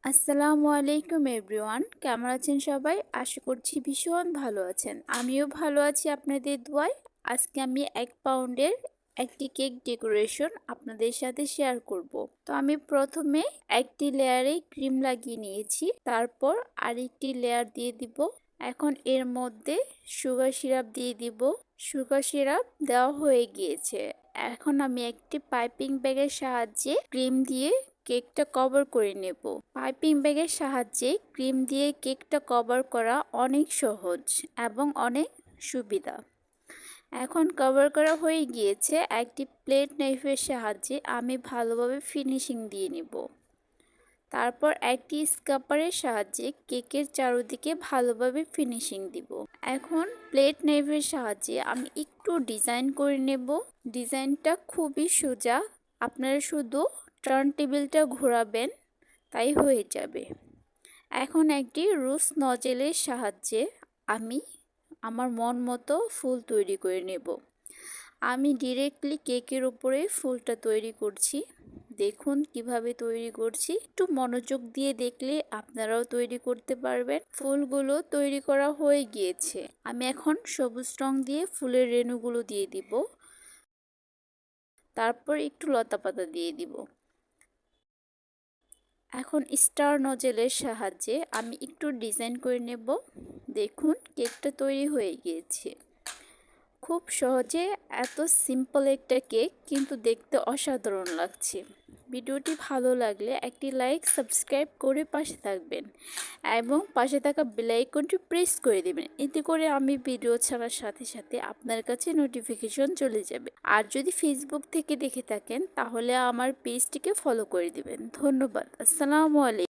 আসসালামু আলাইকুম এভরিওয়ান, কেমন আছেন সবাই? আশা করছি ভীষণ ভালো আছেন। আমিও ভালো আছি আপনাদের দোয়ায়। আজকে আমি 1 পাউন্ডের একটি কেক ডেকোরেশন আপনাদের সাথে শেয়ার করব। তো আমি প্রথমে একটি লেয়ারে ক্রিম লাগিয়ে নিয়েছি, তারপর আরেকটি লেয়ার দিয়ে দিব। এখন এর মধ্যে সুগার সিরাপ দিয়ে দিব। সুগার সিরাপ দেওয়া হয়ে গিয়েছে। এখন আমি একটি পাইপিং ব্যাগের সাহায্যে ক্রিম দিয়ে কেকটা কভার করে নেব। পাইপিং ব্যাগের সাহায্যে ক্রিম দিয়ে কেকটা কভার করা অনেক সহজ এবং অনেক সুবিধা। এখন কভার করা হয়ে গিয়েছে। একটি প্লেট নাইফের সাহায্যে আমি ভালোভাবে ফিনিশিং দিয়ে নিব। তারপর একটি স্ক্রাপারের সাহায্যে কেকের চারদিকে ভালোভাবে ফিনিশিং দিব। এখন প্লেট নাইফের সাহায্যে আমি একটু ডিজাইন করে নেব। ডিজাইনটা খুবই সোজা, আপনারা শুধু টার্ন টেবিলটা ঘোরাবেন তাই হয়ে যাবে। এখন একটি রুজ নজেলের সাহায্যে আমি আমার মন মতো ফুল তৈরি করে নেব। আমি ডিরেক্টলি কেকের উপরে ফুলটা তৈরি করছি। দেখুন কিভাবে তৈরি করছি। একটু মনোযোগ দিয়ে দেখলে আপনারাও তৈরি করতে পারবেন। ফুলগুলো তৈরি করা হয়ে গিয়েছে। আমি এখন সবুজ রং দিয়ে ফুলের রেণুগুলো দিয়ে দিব। তারপর একটু লতা পাতা দিয়ে দিব। এখন স্টার নজেলের সাহায্যে আমি একটু ডিজাইন করে নেব। দেখুন কেকটা তৈরি হয়ে গিয়েছে। খুব সহজে এত সিম্পল একটা কেক, কিন্তু দেখতে অসাধারণ লাগছে। ভিডিওটি ভালো লাগলে একটি লাইক, সাবস্ক্রাইব করে পাশে থাকবেন এবং পাশে থাকা বেল আইকনটি প্রেস করে দেবেন। এতে করে আমি ভিডিও ছাড়ার সাথে সাথে আপনার কাছে নোটিফিকেশন চলে যাবে। আর যদি ফেসবুক থেকে দেখে থাকেন তাহলে আমার পেজটিকে ফলো করে দিবেন। ধন্যবাদ। আসসালামু আলাইকুম।